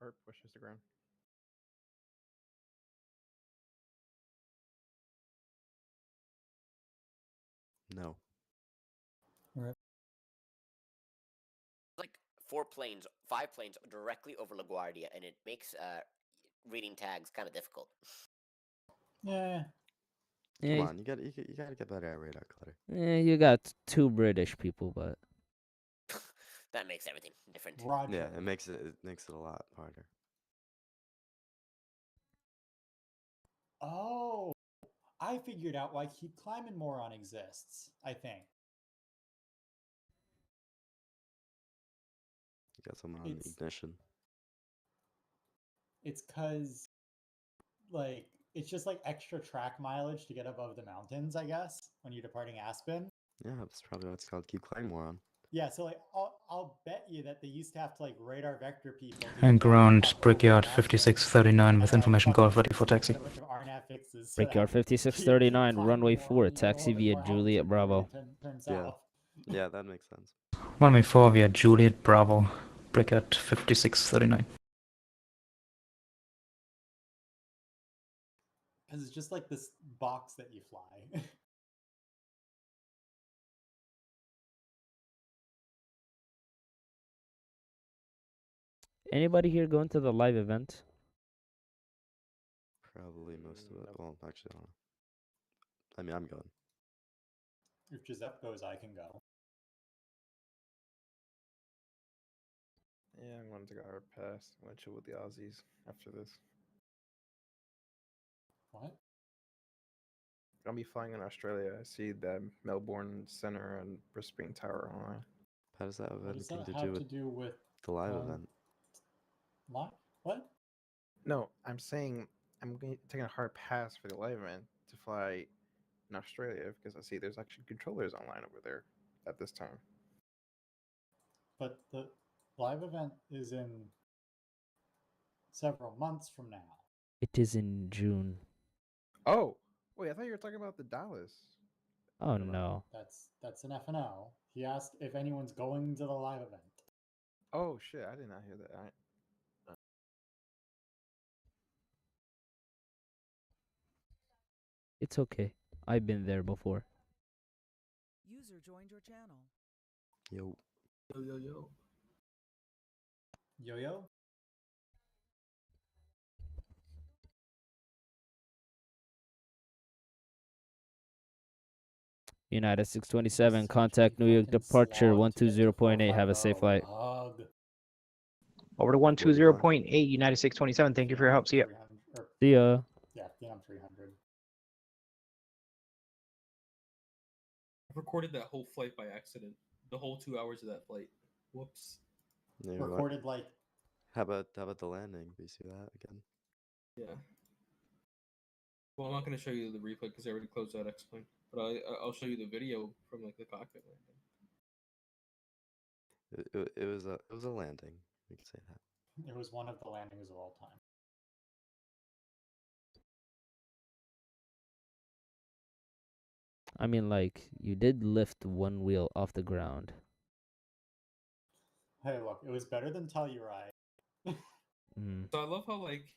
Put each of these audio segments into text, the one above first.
or pushes to ground. No. Like 5 planes directly over LaGuardia, and it makes reading tags kind of difficult. Yeah. Come on, you gotta get better at radar clutter. You got 2 British people, but That makes everything different. Roger. Yeah, it makes it a lot harder. Oh, I figured out why Keep Climbing Moron exists, I think. You got someone on ignition. It's because, like, it's just like extra track mileage to get above the mountains, I guess, when you're departing Aspen. Yeah, that's probably what it's called. Keep climbing more on. Yeah, so like I'll bet you that they used to have to like radar vector people. And ground Brickyard 5639 with information call ready for taxi. Brickyard 5639, runway 4, taxi via Juliet Bravo. Yeah, that makes sense. Runway 4 via Juliet Bravo, Brickyard 5639. Because it's just like this box that you fly. Anybody here going to the live event? Probably most of it. Well, actually, I don't know. I mean, I'm going. If Giuseppe goes, I can go. Yeah, I'm going to go hard pass. I'm going to chill with the Aussies after this. What? I'll be flying in Australia. I see the Melbourne Center and Brisbane Tower online. How does that have What does anything that to have do to with do with the live event? What? No, I'm saying I'm taking a hard pass for the live event to fly in Australia because I see there's actually controllers online over there at this time. But the live event is in several months from now. It is in June. Oh, wait, I thought you were talking about the Dallas. Oh no. That's an FNO. He asked if anyone's going to the live event. Oh shit, I did not hear that. It's okay. I've been there before. User joined your channel. Yo. Yo, yo, yo. Yo-yo? United 627, contact New York departure 120.8. Have a safe flight. Over to 120.8, United 627. Thank you for your help. See ya. See ya. Yeah, I'm 300. I recorded that whole flight by accident. The whole 2 hours of that flight. Whoops. Yeah, Recorded like. How about the landing? We see that again. Yeah. Well, I'm not going to show you the replay because I already closed that X-plane. But I'll show you the video from like the cockpit landing. It was a landing. We can say that. It was one of the landings of all time. I mean, like, you did lift one wheel off the ground. Hey, look, it was better than Telluride. So I love how, like,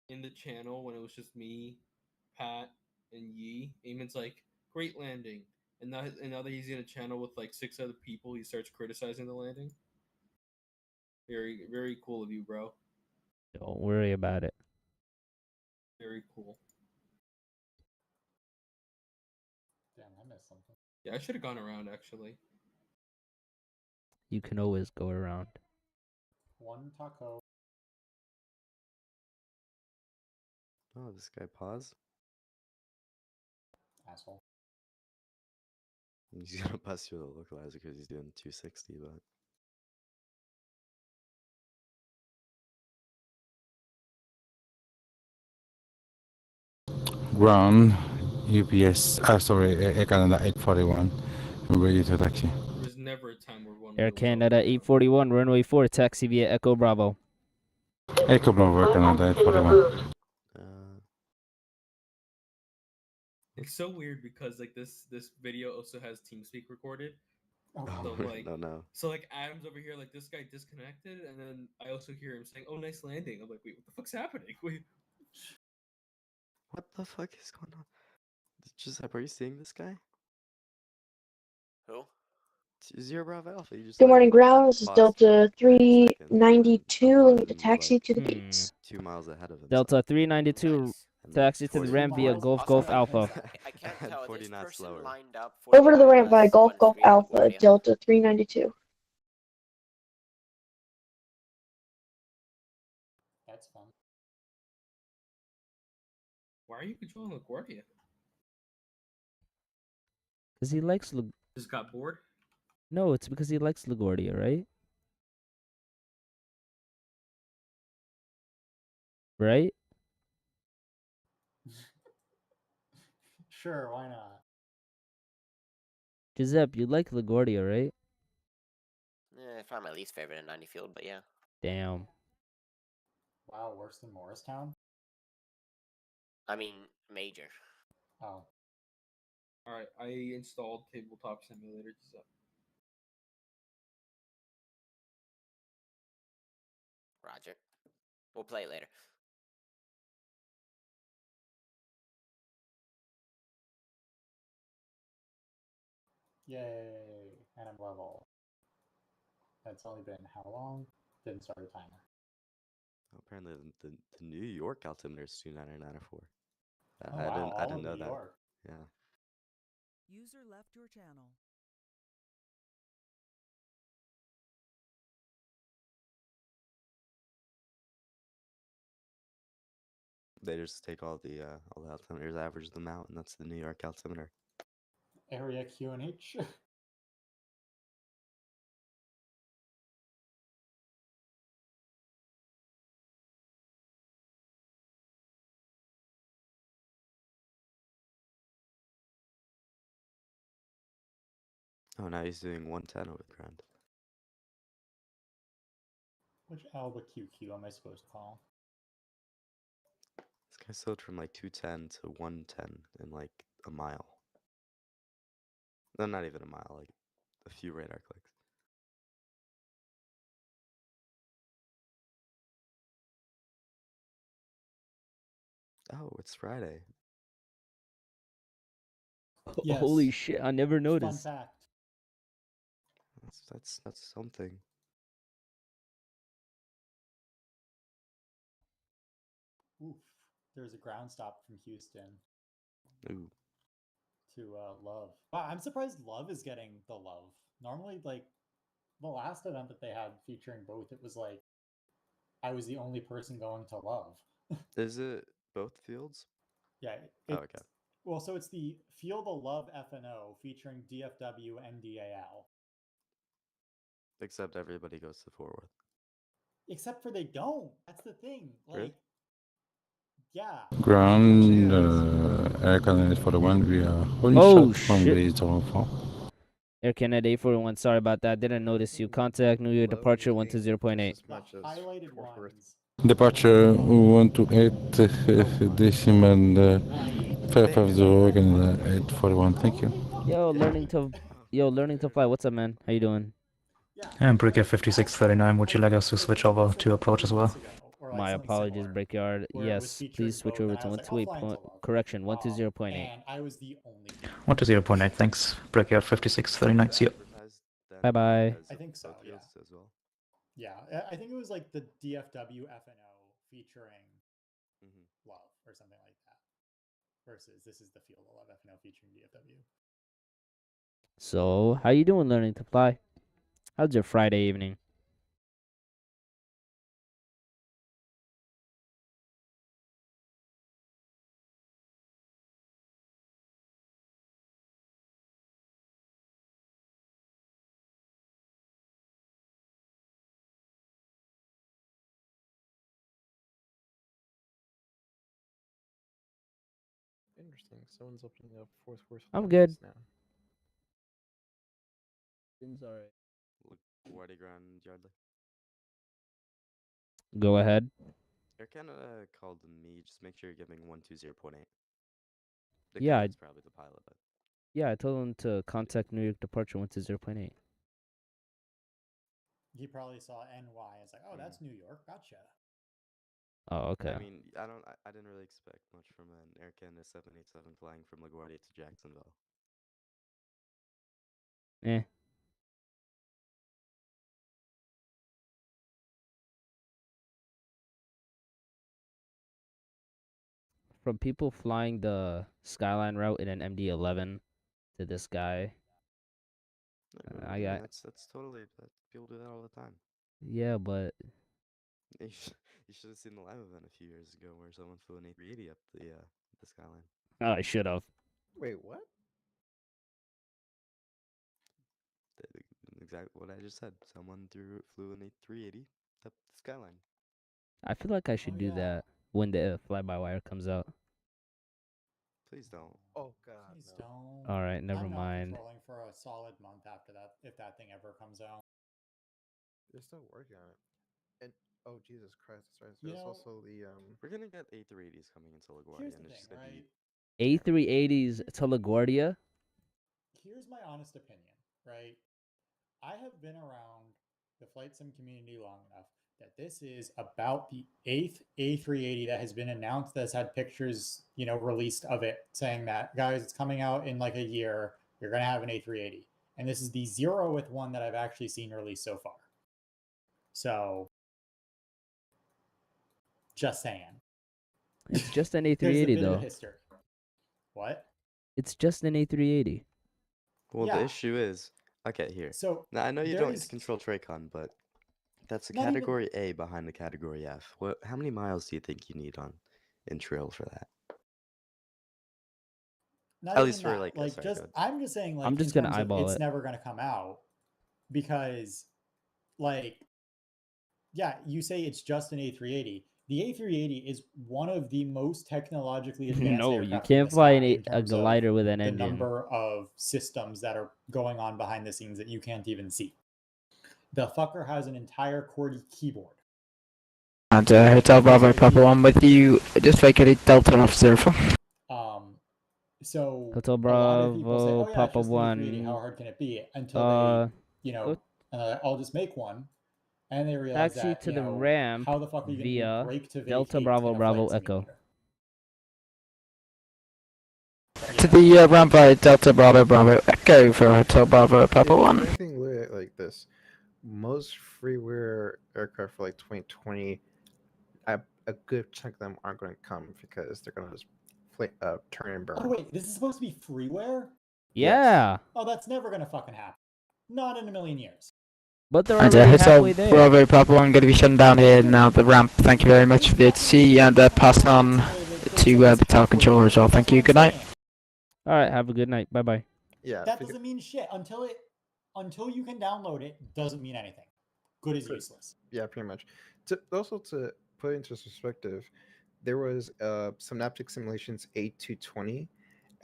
in the channel, when it was just me, Pat, and Yi, Eamon's like, great landing. And now that he's in a channel with, like, 6 other people, he starts criticizing the landing. Very, very cool of you, bro. Don't worry about it. Very cool. Damn, I missed something. Yeah, I should have gone around, actually. You can always go around. One taco. Oh, this guy paused. Asshole. He's gonna bust through the localizer because he's doing 260, but. Ground, UPS, Air Canada 841, ready to taxi. There's never a time where one Air Canada 841, runway 4, taxi via Echo Bravo. Echo Bravo, Air Canada 841. It's so weird because like this video also has TeamSpeak recorded, Oh, Oh, So like, no. so like Adam's over here like this guy disconnected, and then I also hear him saying, "Oh, nice landing." I'm like, wait, what the fuck's happening? Wait, What the fuck is going on? Giuseppe, are you seeing this guy? Who? Zero Bravo Alpha. You just Good like morning, ground. This is paused for Delta like 30 seconds, and then 392. all I of a need to sudden you were taxi like to the gates. 2 miles ahead of him. Delta 392, Nice. And then taxi to the 40 ramp via 2 Golf miles? Golf Also, Alpha. I can't and tell. 40 This knots person slower. lined up for Over to the ramp by ILS Golf Golf 13 Alpha, LaGuardia. Delta 392. That's fun. why are you controlling LaGuardia? Because he likes Just got bored. No, it's because he likes LaGuardia, right? Right? Sure, why not? Giuseppe, you like LaGuardia, right? Probably my least favorite in 90 field, but yeah. Damn. Wow, worse than Morristown? I mean, major. Oh. All right, I installed Tabletop Simulator. Giuseppe. Roger. We'll play it later. Yay. And I'm level. That's only been how long? Didn't start a timer. Apparently, the New York altimeter is 29904. Oh, I wow, didn't all in know New that. York. Yeah. User left your channel. They just take all the altimeters, average them out, and that's the New York altimeter. Area QNH. Oh, now he's doing 110 over the ground. Which Alba QQ am I supposed to call? This guy slowed from like 210 to 110 in like a mile. No, not even a mile, like a few radar clicks. Oh, it's Friday. Yes. Holy shit, I never Fun noticed. fact. That's something. Oof. There's a ground stop from Houston Ooh. to Love. Wow, I'm surprised Love is getting the love. Normally, like, the last event that they had featuring both, it was like, I was the only person going to Love. Is it both fields? Yeah. Oh, okay. Well, so it's the Feel the Love FNO featuring DFW and DAL. Except everybody goes to Fort Worth. Except for they don't. That's the thing. Like, Really? yeah. Ground, Air Canada 41, we are holding Oh, short from shit. the 04. Air Canada 841, sorry about that. Didn't notice you. Contact New York Low departure is being 120.8. just as The much as highlighted Fort Worth. ones. Departure 128 decimal 550 Canada 841. Thank you. Learning to fly. What's up, man? How you doing? And Brigade 5639, would you like us to switch over to approach as well? My apologies, Brickyard. Yes, please switch over to 128. Correction, 120.8. And I was the only 120.8, thanks. Brickyard 5639, see you. Bye bye. I think so, Both yeah. fields as well. Yeah, I think it was like the DFW FNO featuring Love or something like that. Versus this is the Feel the Love FNO featuring DFW. So, how you doing learning to fly? How's your Friday evening? Interesting. Someone's opening up fourth course. I'm good. Now. Things alright. LaGuardia ground Yardley. Go ahead. Air Canada called me. Just make sure you're giving 120.8. Yeah, It's probably the pilot. But Yeah, I told him to contact New York departure 120.8. He probably saw NY. It's like, oh, that's New York. Gotcha. Oh, okay. I mean, I didn't really expect much from an Air Canada 787 flying from LaGuardia to Jacksonville. Eh. From people flying the Skyline route in an MD-11 to this guy. I got. That's totally people do that all the time. Yeah, but You should have seen the live event a few years ago where someone flew an A380 up the Skyline. oh, I should have. Wait, what? Exactly what I just said. Someone flew an A380 up the Skyline. I feel like I should do that when the fly-by-wire comes out. Please don't. Oh God, Please no. don't. All right, never I'm not mind. controlling for a solid month after that, if that thing ever comes out. They're still working on it. And oh Jesus Christ, that's right. You There's know, also the We're gonna get A380s coming into LaGuardia, here's and the it's just thing, gonna right? be A380s to LaGuardia. Here's my honest opinion, right? I have been around the flight sim community long enough that this is about the 8th A380 that has been announced, that's had pictures, released of it saying that, guys, it's coming out in like a year. You're going to have an A380. And this is the 0th one that I've actually seen released so far. So, just saying. It's just an There's a A380 bit of though. history. What? It's just an A380. Well, Yeah. the issue is, okay, here. So now I know you there don't is- control Tracon, but that's a Not even- category A behind the category F. How many miles do you think you need in trail for that? Not At even least for that. like, Like, sorry, go ahead. I'm just saying, like, I'm just in gonna terms of eyeball it's it. never gonna come out because, like, yeah, you say it's just an A380. The A380 is one of the most technologically advanced No, you aircraft can't in the fly sky a in terms of glider with an the engine. number of systems that are going on behind the scenes that you can't even see. The fucker has an entire QWERTY keyboard. And Hotel Bravo Papa 1 with you, just vacate Delta Officer. So Hotel a lot of people say, Bravo "Oh yeah, Papa it's just an A380. 1. How hard can it be?" Until they, go- I'll just make one, and they realize Taxi that to the ramp how the fuck are you going to via break to Delta vacate Bravo in a Bravo flight Echo. simulator? To the ramp by Delta Bravo Bravo Echo for Hotel Bravo Papa If 1. anything like this, most freeware aircraft for like 2020, a good chunk of them aren't going to come because they're going to just turn and burn. Oh wait, this is supposed to be freeware? Yeah. Oh, that's never going to fucking happen. Not in a million years. But they're And already Hotel halfway there. Bravo Papa 1 going to be shutting down here now, the ramp. Thank you very much for the HC, and pass on to the tower controller as well. Thank you, good night. All right, have a good night. Bye-bye. Yeah. That doesn't mean shit until you can download it. Doesn't mean anything. Good is useless. Yeah, pretty much. To put into perspective, there was Synaptic Simulations 8220,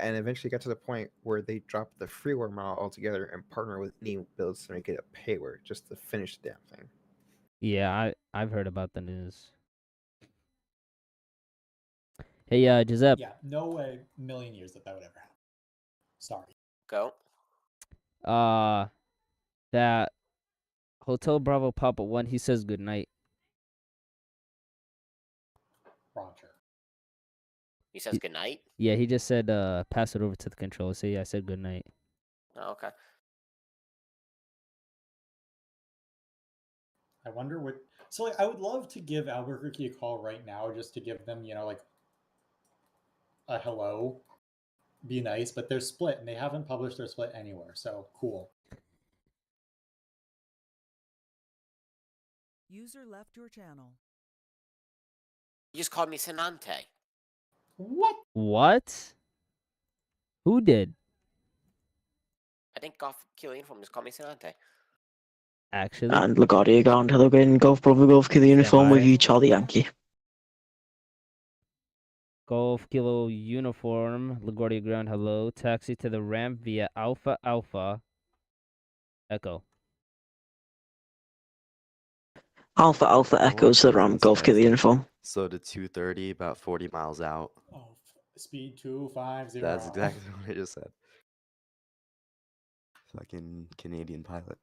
and eventually got to the point where they dropped the freeware model altogether and partnered with Knee Builds to make it a payware just to finish the damn thing. Yeah, I've heard about the news. Hey, Giuseppe. Yeah, no way, million years that would ever happen. Sorry. Go. That Hotel Bravo Papa 1, he says good night. Roger. He says good night. Yeah, he just said pass it over to the controller. So yeah, I said good night. Oh, okay. I wonder what. So like, I would love to give Albuquerque a call right now, just to give them, like a hello, be nice. But they're split, and they haven't published their split anywhere. So cool. User left your channel. You just called me Senante. What? What? Who did? I think Golf Kilo Uniform just called me Senante. Actually. And LaGuardia ground, hello again, Golf Bravo Golf Kilo Uniform with hi. you, Charlie Yankee. Golf Kilo Uniform, LaGuardia Ground, hello. Taxi to the ramp via Alpha Alpha Echo. Alpha Alpha Echo to the ramp, Golf Kilo Uniform. So to 230, about 40 miles out. Oh, speed 250. That's exactly what I just said. Fucking Canadian pilot.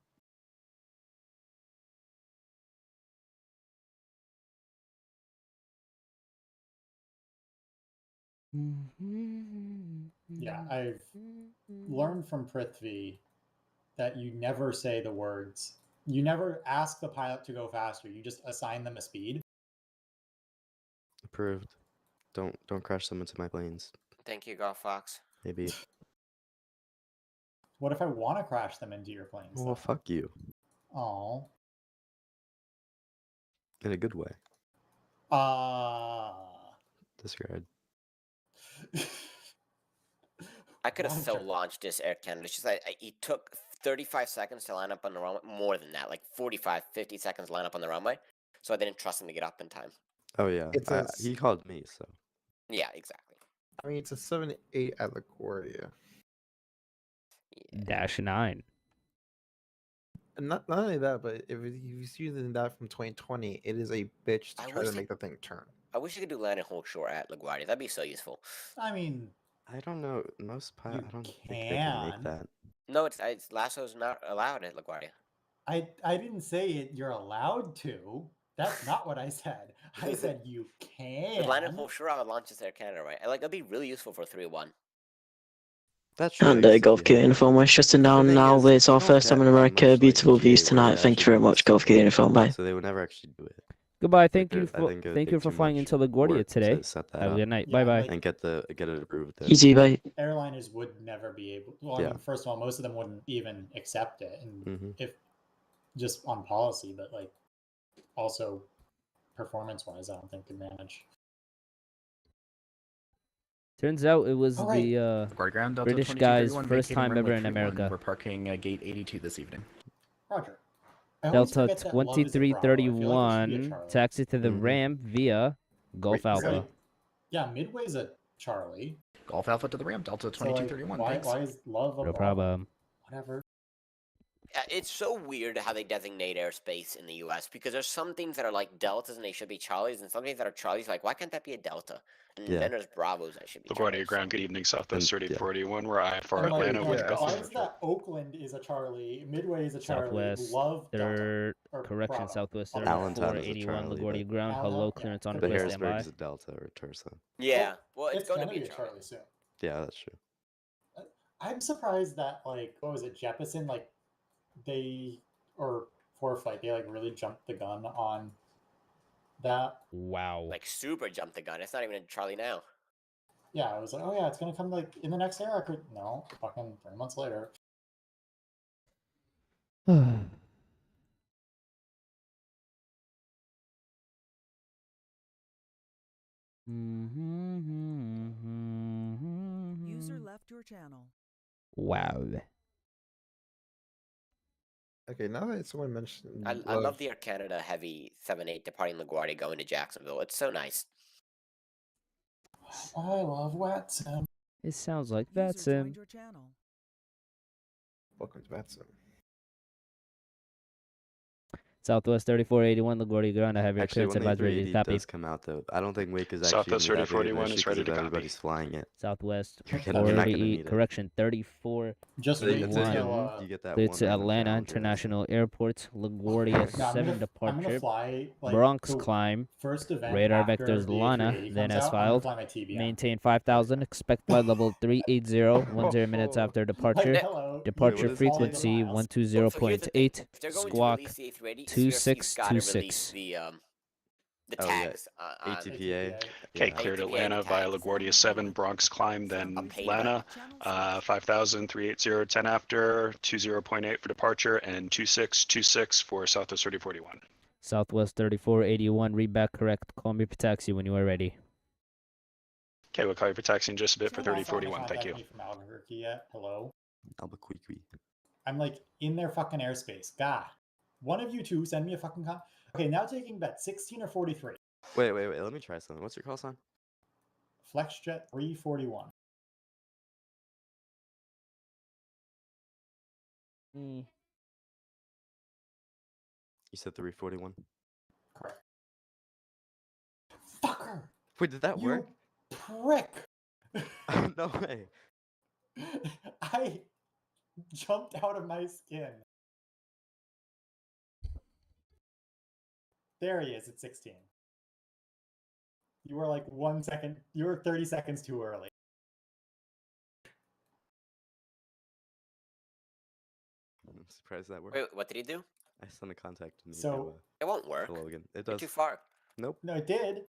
Yeah, I've learned from Prithvi that you never say the words. You never ask the pilot to go faster. You just assign them a speed. Approved. Don't crash them into my planes. Thank you, Golf Fox. Maybe. What if I want to crash them into your planes? Well, fuck you. Oh. In a good way. Disregard. I could have so launched this Air Canada. It's just that it took 35 seconds to line up on the runway. More than that, like 45, 50 seconds to line up on the runway. So I didn't trust him to get up in time. Oh yeah, he called me, so. Yeah, exactly. I mean, it's a 7-8 at LaGuardia. -9. And not only that, but if he's using that from 2020, it is a bitch to try to make the thing turn. I wish you could do land and hold short at LaGuardia. That'd be so useful. I mean, I don't know. Most pilots, I don't think they can make that. No, it's Lasso's not allowed at LaGuardia. I didn't say it. You're allowed to. That's not what I said. I said you can. The land and hold short, I would launch this Air Canada, right? Like that'd be really useful for 3-1. That's And Golf Gear Uniform, we're shutting down now. It's our first time in America. Beautiful views tonight. Thank you very much, Golf Gear Uniform. Bye. So they would never actually do it. Goodbye. Thank you for flying into LaGuardia today. Have a good night. Bye bye. And get it approved. Easy, bye. Airliners would never be able. Well, I mean, first of all, most of them wouldn't even accept it, and if just on policy, but like also performance-wise, I don't think could manage. Turns out it was the Ground, British guy's first time ever in America. We're parking gate 82 this evening. Roger. Delta 2331 taxi to the ramp via Golf Alpha. Yeah, Midway's a Charlie. Golf Alpha to the ramp, Delta 2231. Why is love a No problem. Whatever. It's so weird how they designate airspace in the U.S. because there's some things that are like deltas and they should be Charlies, and some things that are Charlies. Like, why can't that be a delta? And then there's Bravos that should be. LaGuardia Ground. Good evening, Southwest 3041. We're IFR Atlanta with Golf. Why is that Oakland is a Charlie, Midway is a Charlie, Southwest Love third Delta, correction, Bravo. Southwest Allentown is a 481 Charlie, LaGuardia but- Ground. Hello, clearance on But place Harrisburg standby. is a Delta or a Tersa. Yeah, well, it's going to gonna be a a Charlie soon. Yeah, that's true. I'm surprised that like what was it, Jeppesen, like they or Foreflight, they like really jumped the gun on that. Wow. Like super jump the gun. It's not even a Charlie now. Yeah, I was like, oh yeah, it's gonna come like in the next era. No, fucking 3 months later. User left your channel. Wow. Okay, now that someone mentioned, I love the Air Canada Heavy 7-8 departing LaGuardia going to Jacksonville. It's so nice. I love Watson. It sounds like User that's him. joined your channel. Welcome to Batson. Southwest 3481 LaGuardia Ground. I have your Actually, clearance when the advisory. 380 Copy. does come out, though, I don't think Wake is actually Southwest gonna be that big of an 3041 issue is ready 'cause to if copy. everybody's flying it. Southwest You're not gonna 480, need it. correction 34. Just So you wait get that- until you get that Cleared one to random Atlanta challenger. International Airport. LaGuardia No, I'm 7 gonna departure. fly like Bronx the climb. first event Radar after vectors the Lana. A380 Then comes as out, I'm gonna filed. fly my TBM. Maintain 5,000. Expect flight level 380. 10 minutes after departure. Like, hello, Departure you're falling the frequency miles. 120.8. If they're going Squawk to release the A380, 2626. gotta release the Oh, yeah. tags. ATPA. Okay, Yeah. cleared ATPA Atlanta via tags. LaGuardia 7, Bronx climb, then Okay, Atlanta, 5,000, 380, 10 after, 20.8 for departure, and 2626 for Southwest 3041. Southwest 3481. Read back correct. Call me for taxi when you are ready. Okay, we'll call you for taxi in just a bit for Someone else trying to 3041. Thank contact you. me from Albuquerque yet? Hello? Albuquerque. I'm like in their fucking airspace. God. One of you two send me a fucking Okay, now taking bet 16 or 43. Wait. Let me try something. What's your call sign? FlexJet 341. You said 341. Correct. Fucker! Wait, did that You work? prick! No way. I jumped out of my skin. There he is at 16. You were like 1 second. You were 30 seconds too early. I'm surprised that worked. Wait, what did he do? I sent a contact to me So it won't work. to Logan. It You're does. too far. Nope. No, it did.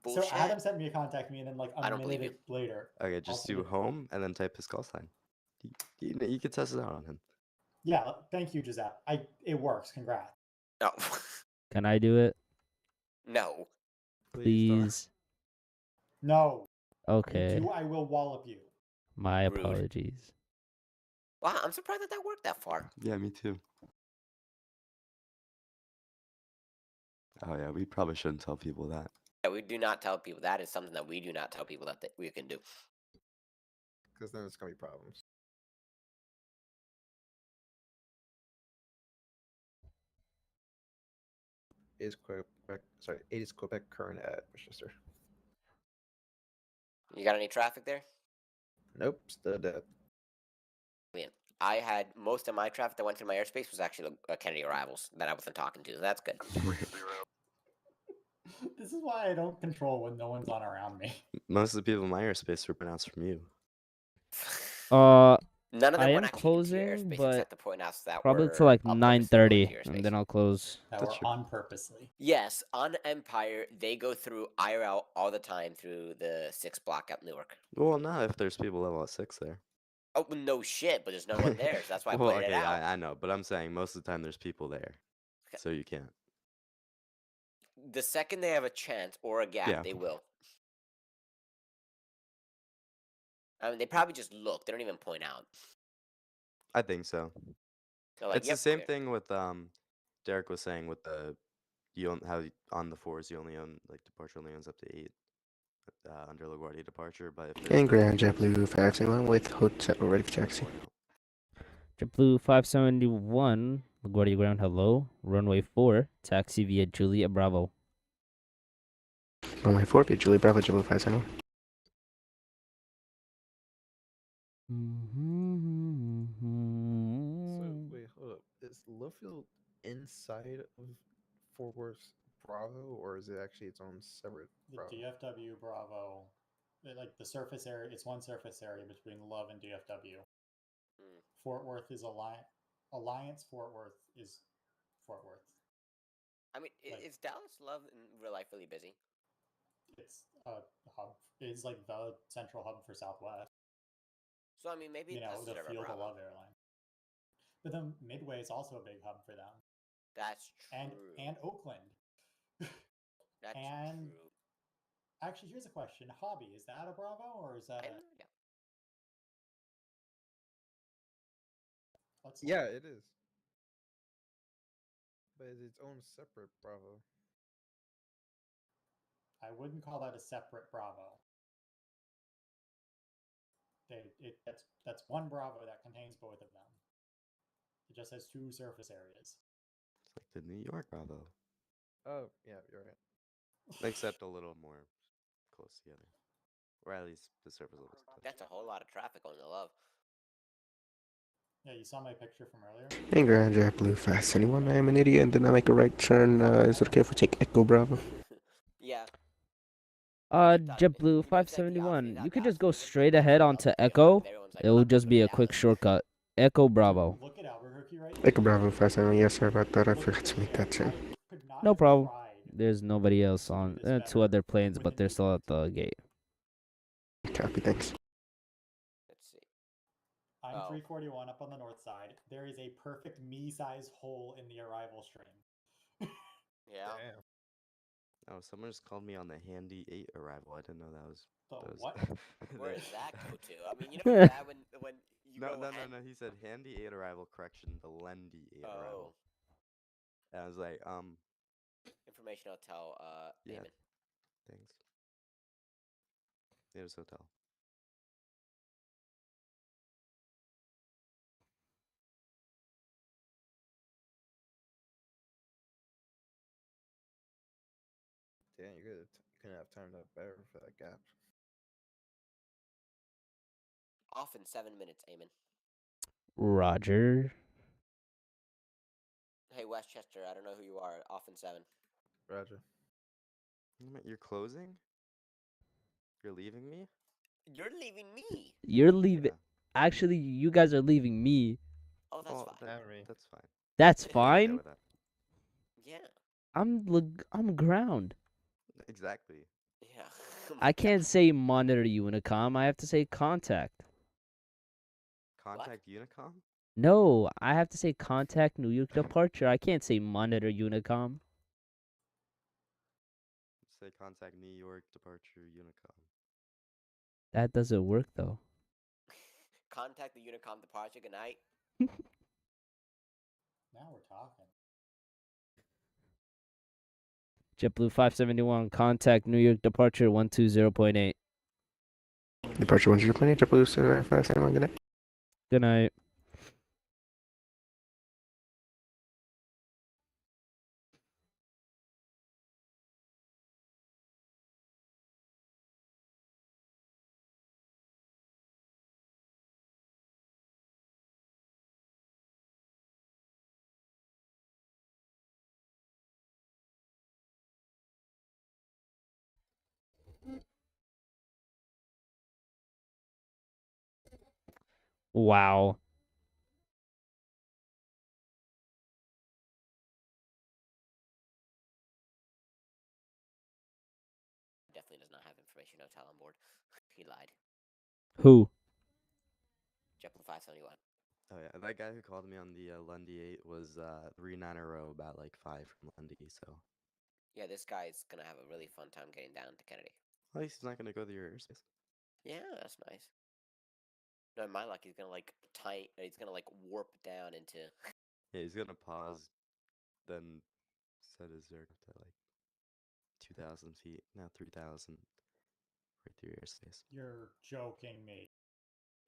Bullshit. So Adam sent me a contact me, and then like I a don't believe minute later. Okay, just do home and then type his call sign. You can test it out on him. Yeah, thank you, Giuseppe. It works. Congrats. No. Can I do it? No. Please. No. Okay. You do, I will wallop you. My Rude. apologies. Wow, I'm surprised that worked that far. Yeah, me too. Oh yeah, we probably shouldn't tell people that. Yeah, we do not tell people. That is something that we do not tell people that we can do. Because then it's gonna be problems. Is Quebec? Sorry, 80s Quebec current at Manchester. You got any traffic there? Nope, still dead. Brilliant. I had most of my traffic that went through my airspace was actually Kennedy arrivals that I wasn't talking to. So that's good. This is why I don't control when no one's on around me. Most of the people in my airspace were pronounced from you. None of them I went am actually into your closing, airspace but except the point outs that probably were to like purposely going into 9:30, your and space. then I'll close. That were on purposely. Yes, on Empire they go through IRL all the time through the 6 block at Newark. Well, not if there's people level at 6 there. Oh no shit, but there's no one there, so that's why I Well, pointed it okay, out. I know, but I'm saying most of the time there's people there, so you can't. The second they have a chance or a gap, Yeah. they will. I mean, they probably just look. They don't even point out. I think so. They're like, It's yep, the same clear. thing with Derek was saying with the on the 4s you only own like departure only owns up to 8 under LaGuardia departure, but if And Grand JetBlue 571 with hood set ready for taxi. JetBlue 571, LaGuardia ground, hello. Runway 4, taxi via Juliet Bravo. Runway 4, via Juliet Bravo, JetBlue 571. So wait, hold up. Is Lovefield inside of Fort Worth Bravo, or is it actually its own separate The Bravo? DFW Bravo, like the surface area, it's one surface area between Love and DFW. Fort Worth is Alliance. Fort Worth is Fort Worth. I mean, is Dallas Love in real life really busy? It's a hub. It's like the central hub for Southwest. So I mean, maybe You know, that's the sort of a Field of Bravo. Love airline. But then Midway is also a big hub for them. That's true. And Oakland. That's and true. actually, here's a question: Hobby, is that a Bravo or is that a? Yeah, it is. But it's its own separate Bravo. I wouldn't call that a separate Bravo. That's one Bravo that contains both of them. It just has 2 surface areas. It's like the New York Bravo, Oh, yeah, you're right. except a little more close together, or at least the surface levels. That's a whole lot of traffic on the Love. Yeah, you saw my picture from earlier. And Grand JetBlue 571, I am an idiot and did not make a right turn. Is it okay if we take Echo Bravo? Yeah. JetBlue 571, you could just go straight ahead onto Echo. It will just be a quick shortcut. Echo Bravo. Look at Albuquerque right now. Echo Bravo 571, yes, sorry about that. I forgot to make that turn. No problem. There's nobody else on 2 other planes, but they're still at the gate. Copy, thanks. Let's see. I'm 341 up on the north side. There is a perfect me-size hole in the arrival stream. Yeah. Damn. Oh, someone just called me on the handy 8 arrival. I didn't know that was. What? Where does that go to? I mean, you know that when you No, go no. He said handy 8 arrival, correction, the Lendy 8 arrival. And I was like, Information hotel, yeah, Damon. thanks. It was hotel. Damn, you couldn't have timed up better for that gap. Off in 7 minutes, Eamon. Roger. Hey, Westchester, I don't know who you are. Off in 7. Roger. You're closing? You're leaving me? You're leaving me. You're leaving. Yeah. Actually, you guys are leaving me. Oh, that's Oh, fine. that's fine. That's I'm okay fine. with that. Yeah. I'm ground. Exactly. Yeah. Oh my I can't God. say monitor Unicom. I have to say contact. Contact Unicom? No, I have to say contact New York departure. I can't say monitor Unicom. Say contact New York departure Unicom. That doesn't work though. Contact the Unicom departure. Good night. Now we're talking. JetBlue 571, contact New York departure 120.8. Departure 10.8, JetBlue 571, good night. Good night. Wow. Definitely does not have information hotel on board. He lied. Who? JetBlue 571. Oh yeah, that guy who called me on the Lundy 8 was 3-9 a row, about like 5 from Lundy. So. Yeah, this guy's gonna have a really fun time getting down to Kennedy. At least he's not gonna go to your airspace. Yeah, that's nice. No, in my luck, he's gonna like he's gonna like warp down into. Yeah, he's gonna pause, then set his aircraft at like 2,000 feet, now 3,000, right through your airspace. You're joking me.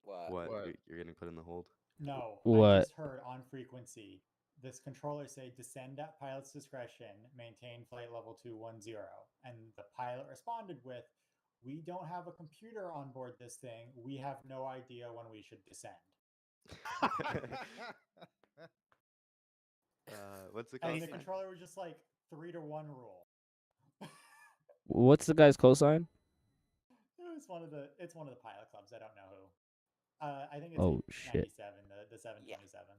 What? You're getting put in the hold? No, I What? just heard on frequency this controller say descend at pilot's discretion, maintain flight level 210. And the pilot responded with, we don't have a computer on board this thing. We have no idea when we should descend. What's it And called? the controller was just like 3-1 rule. What's the guy's cosign? It's one of the pilot clubs. I don't know who. I think it's Oh, shit. 97, the 727.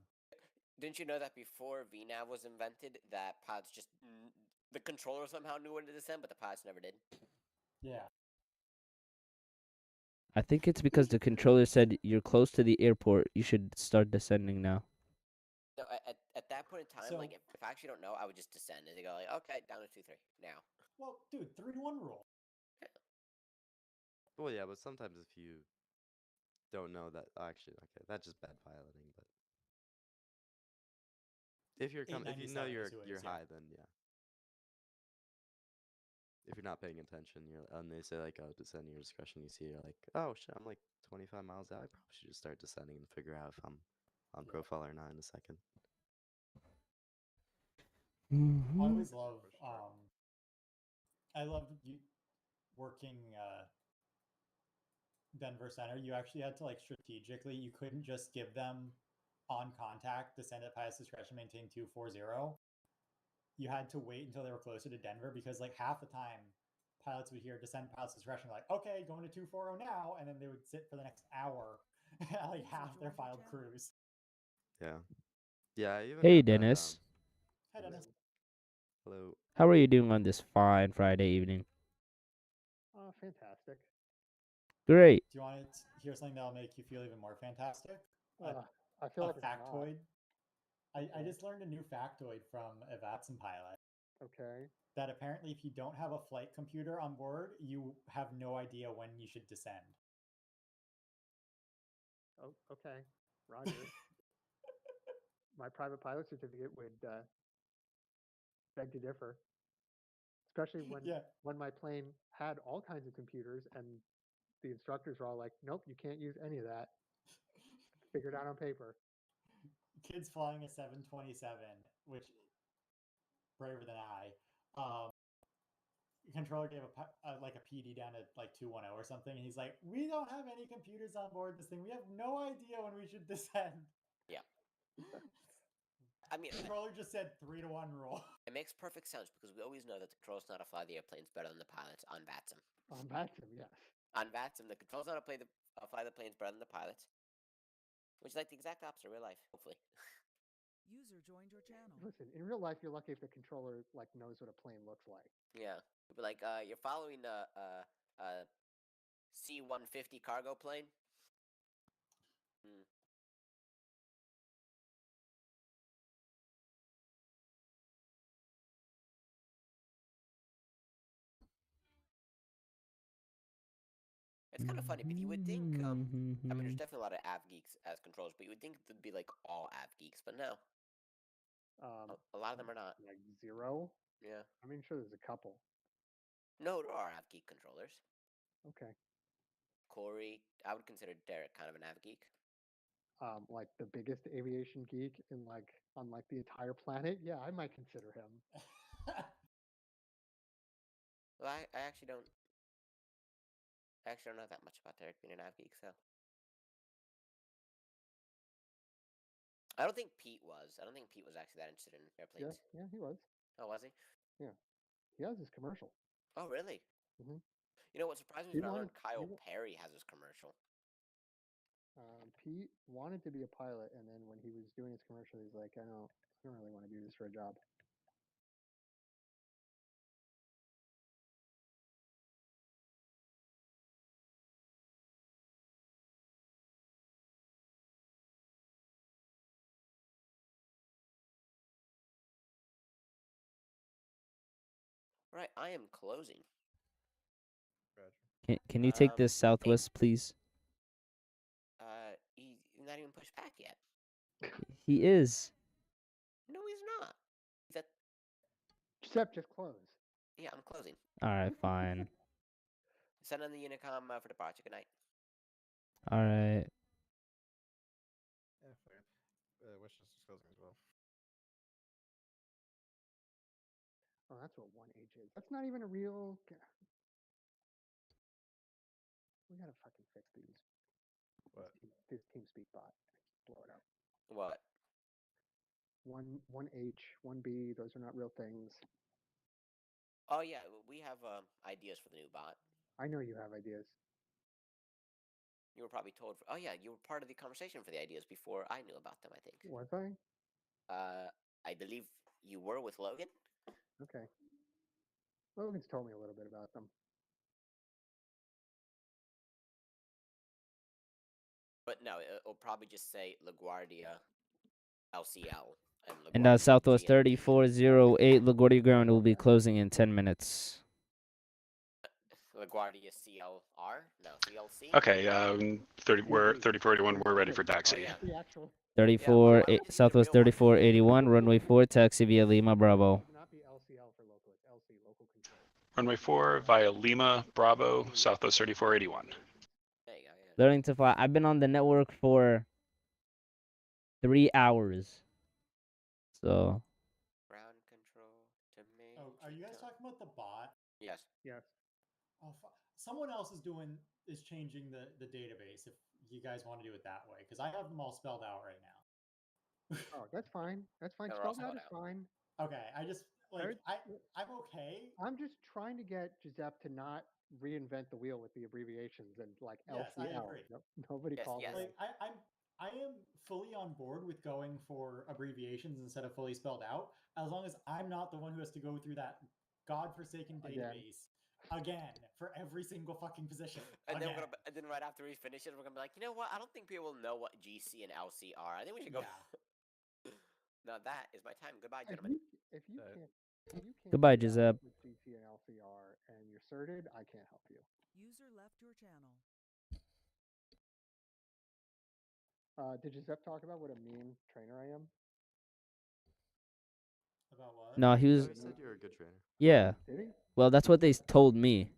Didn't you know that before VNAV was invented, that pilots just the controller somehow knew when to descend, but the pilots never did? Yeah. I think it's because the controller said you're close to the airport. You should start descending now. No, at that point in time, like if I actually don't know, I would just descend and they go like, okay, down to 2-3 now. Well, dude, 3-1 rule. Well, yeah, but sometimes if you don't know that, actually, okay, that's just bad piloting. But if you're if you know you're high, then yeah. If you're not paying attention, and they say like, oh, descend your discretion, you see, you're like, oh shit, I'm like 25 miles out. I probably should just start descending and figure out if I'm on profile or not in a second. I always love I loved working Denver Center. You actually had to like strategically, you couldn't just give them on contact, descend at pilot's discretion, maintain 240. You had to wait until they were closer to Denver because like half the time pilots would hear descend pilot's discretion, like, okay, going to 240 now, and then they would sit for the next hour at like half their filed cruise. Yeah. Yeah, I even Hey, got that, Dennis. Hi, Dennis. Hello. How are you doing on this fine Friday evening? Fantastic. Great. Do you want to hear something that'll make you feel even more fantastic? I feel like a factoid. I just learned a new factoid from a Vatson pilot. Okay. That apparently if you don't have a flight computer on board, you have no idea when you should descend. Oh, okay. Roger. My private pilot certificate would beg to differ. Especially when my plane had all kinds of computers and the instructors were all like, nope, you can't use any of that. Figured out on paper. Kids flying a 727, which braver than I. Controller gave like a PD down at like 210 or something, and he's like, "We don't have any computers on board this thing. We have no idea when we should descend." Yeah. I mean, controller just said 3-1 rule. It makes perfect sense because we always know that the controllers know how to fly the airplanes better than the pilots on VATSIM. On VATSIM, yes. on VATSIM, the controls know how to fly the planes better than the pilots, which is like the exact opposite of real life, hopefully. User joined your channel. Listen, in real life, you're lucky if the controller like knows what a plane looks like. Yeah, it'd be like you're following a C-150 cargo plane. It's kind of funny, but you would think, I mean, there's definitely a lot of av geeks as controllers, but you would think it'd be like all av geeks, but no. A lot of them are not. Like zero? Yeah. I mean, sure, there's a couple. No, there are av geek controllers. Okay. Corey, I would consider Derek kind of an av geek. Like the biggest aviation geek in like on like the entire planet. Yeah, I might consider him. Well, I actually don't know that much about Derek being an av geek, so. I don't think Pete was. I don't think Pete was actually that interested in airplanes. Yeah, he was. Oh, was he? Yeah, he has his commercial. Oh, really? Mm-hmm. You know what surprised me is when I learned Kyle Perry has his commercial. Pete wanted to be a pilot, and then when he was doing his commercial, he's like, I don't really want to do this for a job. Right, I am closing. Can you take this southwest, please? He's not even pushed back yet. He is. No, he's not. He's at. Giuseppe, just close. Yeah, I'm closing. All right, fine. Send on the Unicom for departure. Good night. All right. Yeah, fair. Westchester is closing as well. Oh, that's what 1H is. That's not even a real. We gotta fucking fix these. What? This TeamSpeak bot. Blow it up. What? 1H, 1B. Those are not real things. Oh yeah, we have ideas for the new bot. I know you have ideas. You were probably told. Oh yeah, you were part of the conversation for the ideas before I knew about them. I think. Was I? I believe you were with Logan. Okay. Logan's told me a little bit about them. But no, it'll probably just say LaGuardia LCL. And Southwest 3408 LaGuardia Ground will be closing in 10 minutes. LaGuardia CLR? No, CLC? Okay, 3481, we're ready for taxi. Oh, yeah. 34 Southwest 3481 runway 4 taxi via Lima Bravo. It would not be LCL for local. It's LC, local control. Runway 4 via Lima Bravo, Southwest 3481. There you go. Yeah. Learning to fly. I've been on the network for 3 hours. So. Ground control to me. Oh, are you guys talking about the bot? Yes. Yes. Oh, someone else is changing the database. If you guys want to do it that way, because I have them all spelled out right now. Oh, that's fine. That's fine. They're Spelled all out is fine. Okay, I just like I'm okay. I'm just trying to get Giuseppe to not reinvent the wheel with the abbreviations and like Yes, I LCL. agree. Nobody calls it. Like I am fully on board with going for abbreviations instead of fully spelled out, as long as I'm not the one who has to go through that godforsaken database again for every single fucking position. And then right after we finish it, we're gonna be like, you know what? I don't think people will know what GC and LC are. I think we should go. Now that is my time. Goodbye, gentlemen. If you can't Goodbye, Giuseppe. with GC and LCR and you're certed, I can't help you. User left your channel. Did Giuseppe talk about what a mean trainer I am? About what? No, he was. He said you're a good trainer. Yeah. Did he? Well, that's what they told me.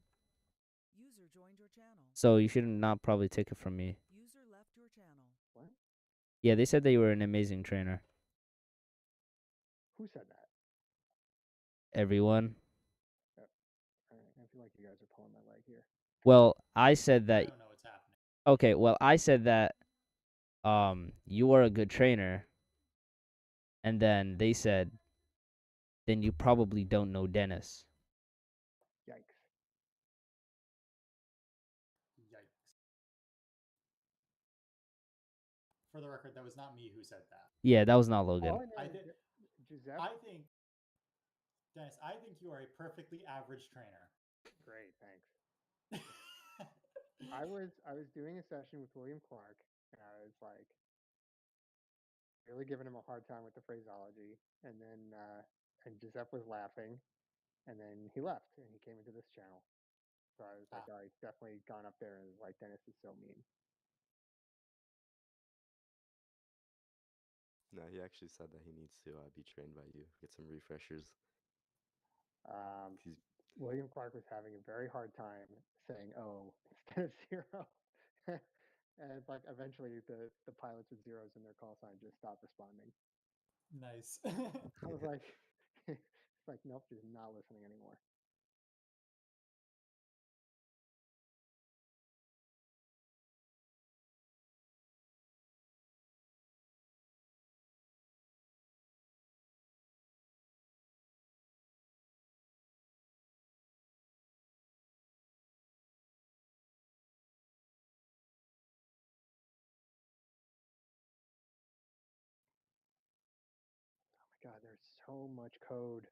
User joined your channel. So you should not probably take it from me. User left your channel. What? Yeah, they said that you were an amazing trainer. Who said that? Everyone. I feel like you guys are pulling my leg here. Well, I said that. I don't know what's happening. Okay, well, I said that you are a good trainer. And then they said, then you probably don't know Dennis. Yikes. for the record, that was not me who said that. Yeah, that was not Logan. All I I know is think, that Giuseppe. I think, Dennis, I think you are a perfectly average trainer. Great, thanks. I was doing a session with William Clark, and I was like really giving him a hard time with the phraseology, and then and Giuseppe was laughing, and then he left and he came into this channel. So I was like, all right, definitely gone up there and was like, Dennis is so mean. No, he actually said that he needs to be trained by you, get some refreshers. He's William Clark was having a very hard time saying "oh" instead of "zero," and it's like eventually the pilots with zeros in their call sign just stopped responding. Nice. I was like, it's like nope, just not listening anymore. God, there's so much code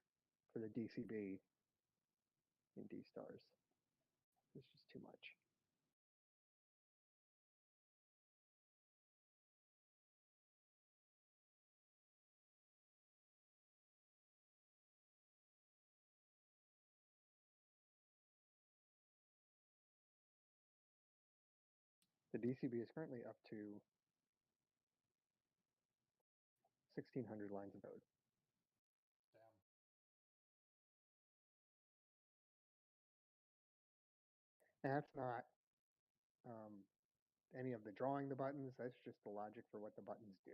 for the DCB in D-Stars. It's just too much. The DCB is currently up to 1,600 lines of code. And that's not any of the drawing the buttons. That's just the logic for what the buttons do.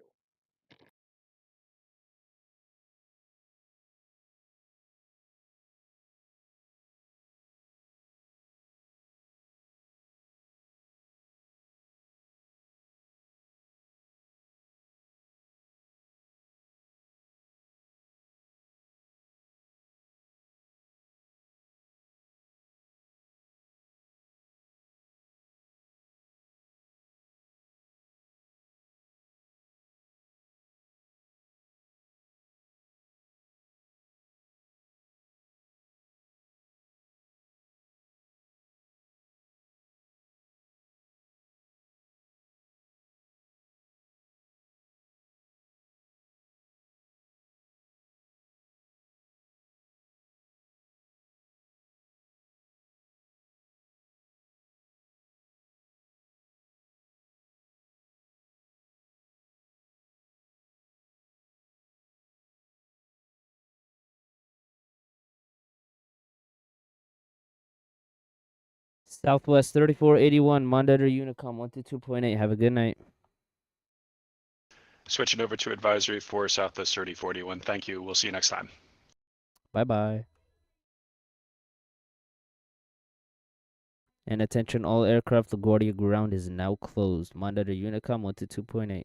Southwest 3481, Monitor Unicom 122.8. Have a good night. Switching over to advisory for Southwest 3041. Thank you. We'll see you next time. Bye-bye. And attention all aircraft, LaGuardia ground is now closed. Monitor Unicom 122.8.